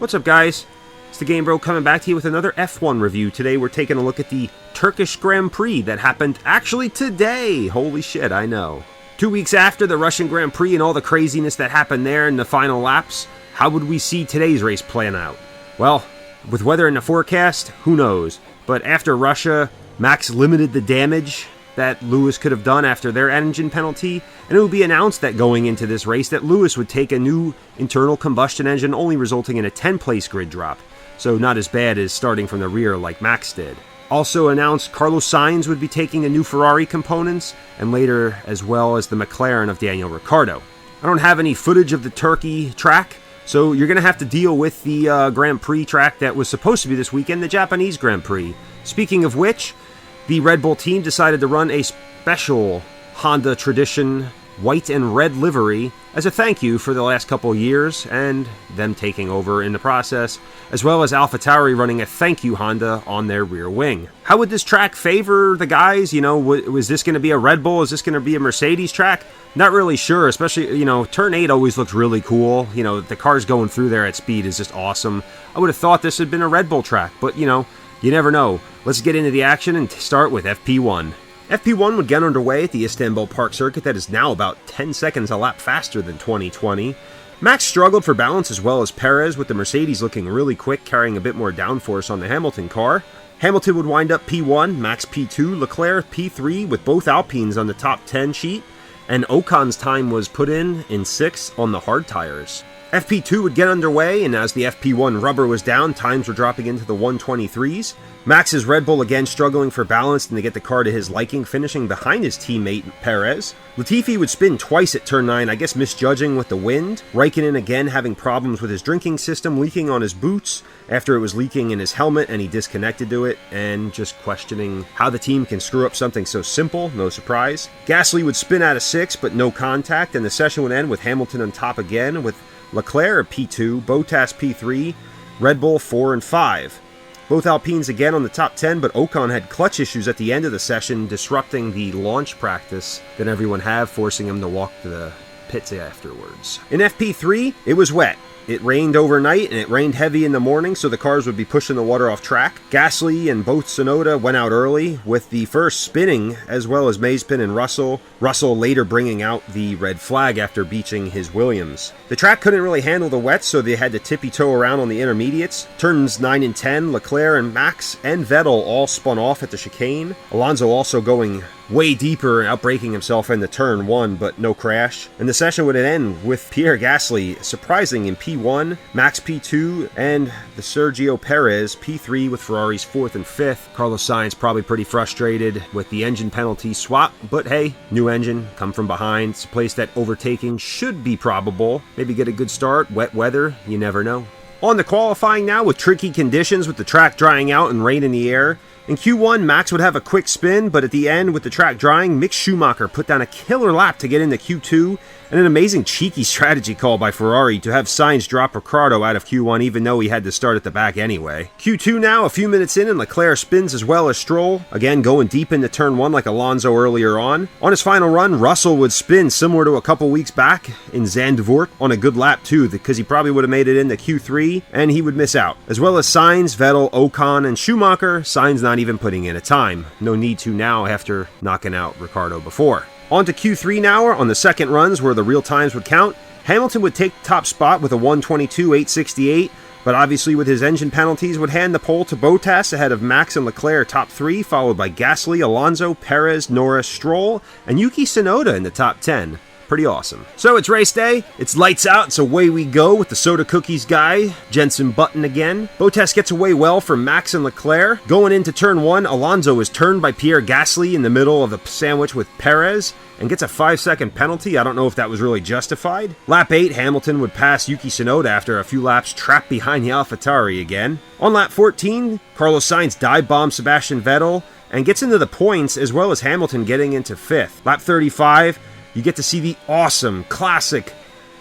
What's up, guys? It's the Game Bro coming back to you with another F1 review. Today we're taking a look at the Turkish Grand Prix that happened actually today. Holy shit, I know. 2 weeks after the Russian Grand Prix and all the craziness that happened there in the final laps, how would we see today's race playing out? Well, with weather in the forecast, who knows? But after Russia, Max limited the damage that Lewis could have done after their engine penalty, and it would be announced that going into this race that Lewis would take a new internal combustion engine, only resulting in a 10-place grid drop, so not as bad as starting from the rear like Max did. Also announced Carlos Sainz would be taking the new Ferrari components, and later as well as the McLaren of Daniel Ricciardo. I don't have any footage of the Turkey track, so you're going to have to deal with the Grand Prix track that was supposed to be this weekend, the Japanese Grand Prix. Speaking of which, the Red Bull team decided to run a special Honda tradition white and red livery as a thank you for the last couple of years and them taking over in the process, as well as AlphaTauri running a thank you Honda on their rear wing. How would this track favor the guys? You know, was this going to be a Red Bull? Is this going to be a Mercedes track? Not really sure, especially, turn 8 always looks really cool. The cars going through there at speed is just awesome. I would have thought this had been a Red Bull track, but, you never know. Let's get into the action and start with FP1. FP1 would get underway at the Istanbul Park circuit that is now about 10 seconds a lap faster than 2020. Max struggled for balance as well as Perez, with the Mercedes looking really quick, carrying a bit more downforce on the Hamilton car. Hamilton would wind up P1, Max P2, Leclerc P3 with both Alpines on the top 10 sheet, and Ocon's time was put in 6th on the hard tires. FP2 would get underway, and as the FP1 rubber was down, times were dropping into the 123s. Max's Red Bull again struggling for balance and to get the car to his liking, finishing behind his teammate Perez. Latifi would spin twice at turn 9, I guess misjudging with the wind. Raikkonen again having problems with his drinking system, leaking on his boots after it was leaking in his helmet and he disconnected to it, and just questioning how the team can screw up something so simple, no surprise. Gasly would spin out of 6, but no contact, and the session would end with Hamilton on top again, with Leclerc P2, Bottas P3, Red Bull 4 and 5. Both Alpines again on the top 10, but Ocon had clutch issues at the end of the session, disrupting the launch practice that everyone had, forcing him to walk to the pits afterwards. In FP3, it was wet. It rained overnight, and it rained heavy in the morning, so the cars would be pushing the water off track. Gasly and both Tsunoda went out early, with the first spinning, as well as Mazepin and Russell. Russell later bringing out the red flag after beaching his Williams. The track couldn't really handle the wet, so they had to tippy-toe around on the intermediates. Turns 9 and 10, Leclerc and Max and Vettel all spun off at the chicane. Alonso also going way deeper and outbraking himself into turn 1, but no crash. And the session would end with Pierre Gasly surprising in P1, Max P2, and the Sergio Perez P3 with Ferrari's 4th and 5th. Carlos Sainz probably pretty frustrated with the engine penalty swap, but hey, new engine, come from behind. It's a place that overtaking should be probable. Maybe get a good start, wet weather, you never know. On to qualifying now with tricky conditions with the track drying out and rain in the air. In Q1, Max would have a quick spin, but at the end, with the track drying, Mick Schumacher put down a killer lap to get into Q2, and an amazing cheeky strategy call by Ferrari to have Sainz drop Ricciardo out of Q1 even though he had to start at the back anyway. Q2 now, a few minutes in, and Leclerc spins as well as Stroll, again going deep into turn 1 like Alonso earlier on. On his final run, Russell would spin similar to a couple weeks back in Zandvoort on a good lap too, because he probably would have made it into Q3, and he would miss out. As well as Sainz, Vettel, Ocon, and Schumacher, Sainz not even putting in a time. No need to now after knocking out Ricciardo before. On to Q3 now, on the second runs where the real times would count. Hamilton would take the top spot with a 1:22.868, but obviously with his engine penalties would hand the pole to Bottas ahead of Max and Leclerc top 3, followed by Gasly, Alonso, Perez, Norris, Stroll, and Yuki Tsunoda in the top 10. Pretty awesome. So it's race day, it's lights out, so away we go with the soda cookies guy, Jensen Button again. Bottas gets away well from Max and Leclerc. Going into turn 1, Alonso is turned by Pierre Gasly in the middle of the sandwich with Perez, and gets a 5-second penalty. I don't know if that was really justified. Lap 8, Hamilton would pass Yuki Tsunoda after a few laps trapped behind the AlphaTauri again. On lap 14, Carlos Sainz dive bombs Sebastian Vettel, and gets into the points, as well as Hamilton getting into 5th. Lap 35, you get to see the awesome, classic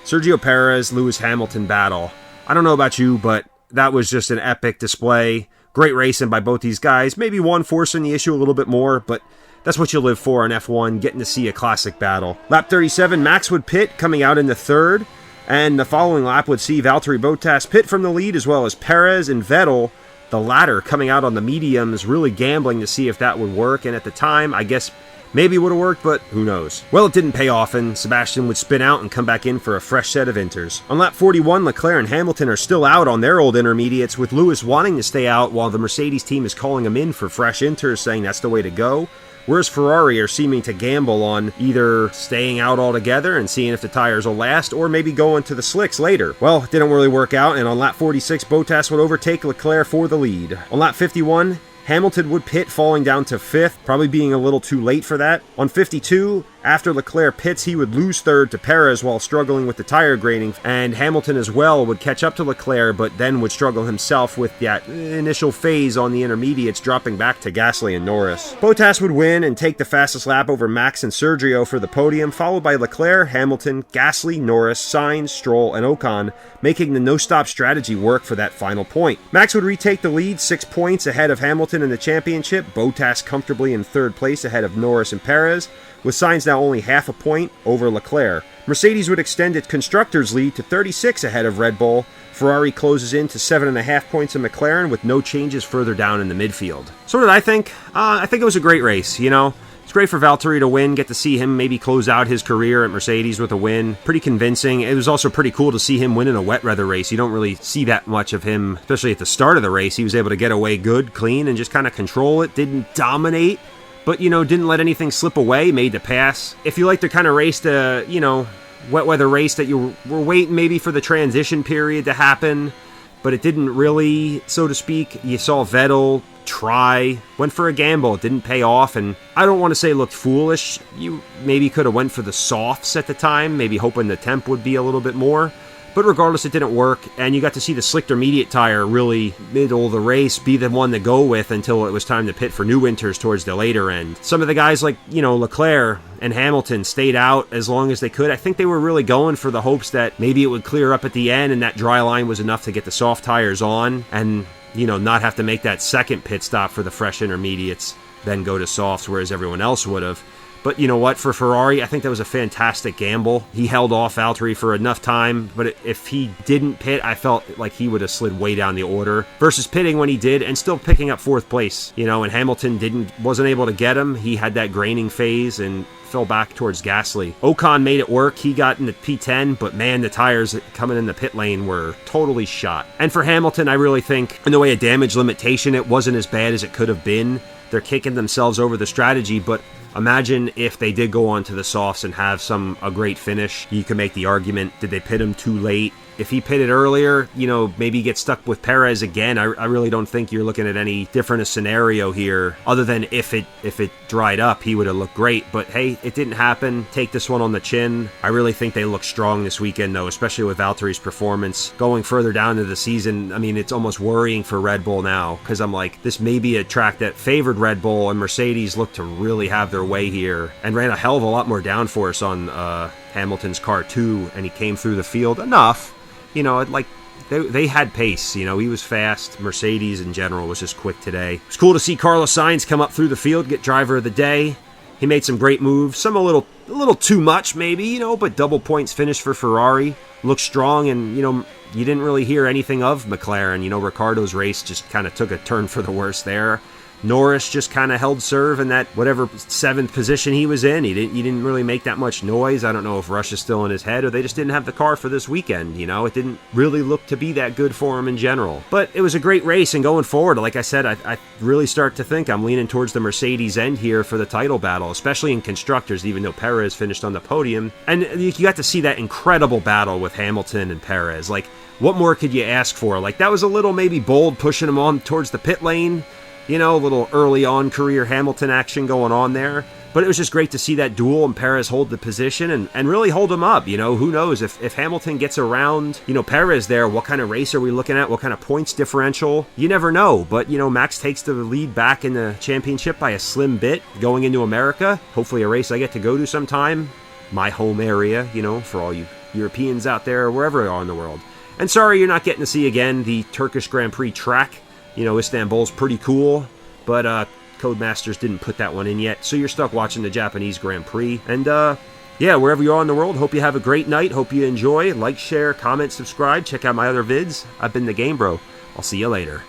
Sergio Perez, Lewis Hamilton battle. I don't know about you, but that was just an epic display. Great racing by both these guys. Maybe one forcing the issue a little bit more, but that's what you live for in F1, getting to see a classic battle. Lap 37, Max would pit, coming out in the 3rd. And the following lap would see Valtteri Bottas pit from the lead, as well as Perez and Vettel, the latter coming out on the mediums, really gambling to see if that would work. And at the time, I guess maybe it would have worked, but who knows. Well, it didn't pay off, and Sebastian would spin out and come back in for a fresh set of inters. On lap 41, Leclerc and Hamilton are still out on their old intermediates, with Lewis wanting to stay out while the Mercedes team is calling him in for fresh inters, saying that's the way to go. Whereas Ferrari are seeming to gamble on either staying out altogether and seeing if the tires will last, or maybe going to the slicks later. Well, it didn't really work out, and on lap 46, Bottas would overtake Leclerc for the lead. On lap 51, Hamilton would pit, falling down to 5th, probably being a little too late for that. On 52, after Leclerc pits, he would lose 3rd to Perez while struggling with the tire grading, and Hamilton as well would catch up to Leclerc, but then would struggle himself with that initial phase on the intermediates, dropping back to Gasly and Norris. Bottas would win and take the fastest lap over Max and Sergio for the podium, followed by Leclerc, Hamilton, Gasly, Norris, Sainz, Stroll, and Ocon, making the no-stop strategy work for that final point. Max would retake the lead, 6 points ahead of Hamilton in the championship, Bottas comfortably in 3rd place ahead of Norris and Perez, with Sainz now only half a point over Leclerc. Mercedes would extend its constructors' lead to 36 ahead of Red Bull. Ferrari closes in to 7.5 points of McLaren with no changes further down in the midfield. So what did I think? I think it was a great race, you know. It's great for Valtteri to win, get to see him maybe close out his career at Mercedes with a win. Pretty convincing. It was also pretty cool to see him win in a wet weather race. You don't really see that much of him, especially at the start of the race. He was able to get away good, clean, and just kind of control it. Didn't dominate, but, you know, didn't let anything slip away, made the pass. If you like the kind of race to, you know, wet weather race that you were waiting maybe for the transition period to happen, but it didn't really, so to speak. You saw Vettel went for a gamble. It didn't pay off, and I don't want to say looked foolish. You maybe could have went for the softs at the time, maybe hoping the temp would be a little bit more. But regardless, it didn't work, and you got to see the slick intermediate tire really middle of the race be the one to go with until it was time to pit for new winters towards the later end. Some of the guys like, you know, Leclerc and Hamilton stayed out as long as they could. I think they were really going for the hopes that maybe it would clear up at the end and that dry line was enough to get the soft tires on and, you know, not have to make that second pit stop for the fresh intermediates, then go to softs, whereas everyone else would have. But you know what? For Ferrari, I think that was a fantastic gamble. He held off Valtteri for enough time, but if he didn't pit, I felt like he would have slid way down the order versus pitting when he did and still picking up 4th place. You know, and Hamilton wasn't able to get him. He had that graining phase and fell back towards Gasly. Ocon made it work. He got in the P10, but man, the tires coming in the pit lane were totally shot. And for Hamilton, I really think in the way of damage limitation, it wasn't as bad as it could have been. They're kicking themselves over the strategy, but imagine if they did go on to the softs and have a great finish. You can make the argument, did they pit him too late? If he pitted earlier, you know, maybe get stuck with Perez again. I really don't think you're looking at any different a scenario here, other than if it dried up, he would have looked great. But hey, it didn't happen. Take this one on the chin. I really think they look strong this weekend, though, especially with Valtteri's performance. Going further down into the season, I mean, it's almost worrying for Red Bull now, because I'm like, this may be a track that favored Red Bull, and Mercedes looked to really have their way here, and ran a hell of a lot more downforce on Hamilton's car too, and he came through the field enough. You know, like, they had pace. You know, he was fast. Mercedes in general was just quick today. It's cool to see Carlos Sainz come up through the field, get driver of the day. He made some great moves. Some a little too much, maybe, you know, but double points finish for Ferrari. Looked strong, and, you know, you didn't really hear anything of McLaren. You know, Ricciardo's race just kind of took a turn for the worse there. Norris just kind of held serve in that whatever 7th position he was in. He didn't really make that much noise. I don't know if Russia's still in his head or they just didn't have the car for this weekend. You know, it didn't really look to be that good for him in general. But it was a great race, and going forward, like I said, I really start to think I'm leaning towards the Mercedes end here for the title battle, especially in constructors, even though Perez finished on the podium. And you got to see that incredible battle with Hamilton and Perez. Like, what more could you ask for? Like, that was a little maybe bold, pushing him on towards the pit lane. You know, a little early on career Hamilton action going on there. But it was just great to see that duel and Perez hold the position and really hold him up. You know, who knows if Hamilton gets around, you know, Perez there, what kind of race are we looking at? What kind of points differential? You never know. But, you know, Max takes the lead back in the championship by a slim bit going into America. Hopefully a race I get to go to sometime. My home area, you know, for all you Europeans out there or wherever you are in the world. And sorry you're not getting to see again the Turkish Grand Prix track. You know, Istanbul's pretty cool, but Codemasters didn't put that one in yet, so you're stuck watching the Japanese Grand Prix. And Yeah, wherever you are in the world, hope you have a great night. Hope you enjoy. Like, share, comment, subscribe. Check out my other vids. I've been the Game Bro. I'll see you later.